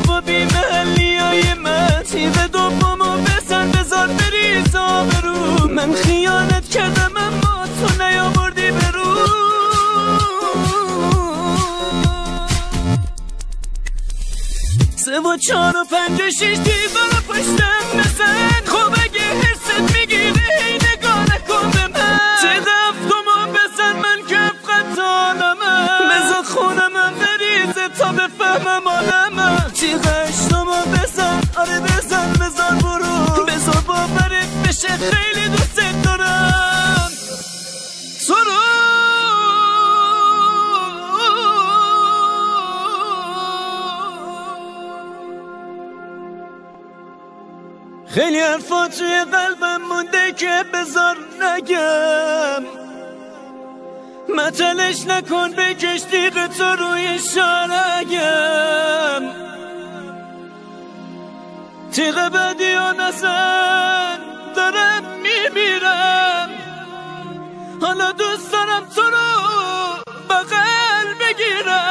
بابا بی محلی های من تیغ دومو بزن بذار بریز آبرو من خیانت کردم اما تو نیاوردی برو سه و چهار و پنج و شش دیوار پشتم بزن خب اگه حرست میگیره هی نگاه نکن به من سه دفتمو بزن من کف قطالمم بزن خونمم بریزه تا بفهمم آدمم تیغ هشتمو بزن آره بزن بزار برو بزار باورت بشه خیلی دوست دارم تو رو خیلی حرفا توی قلبم مونده که بذار نگم متلش نکن بکش تیغ تو روی شارگم تیغ بدی و نزن دارم میمیرم حالا دوست دارم تو رو بغل بگیرم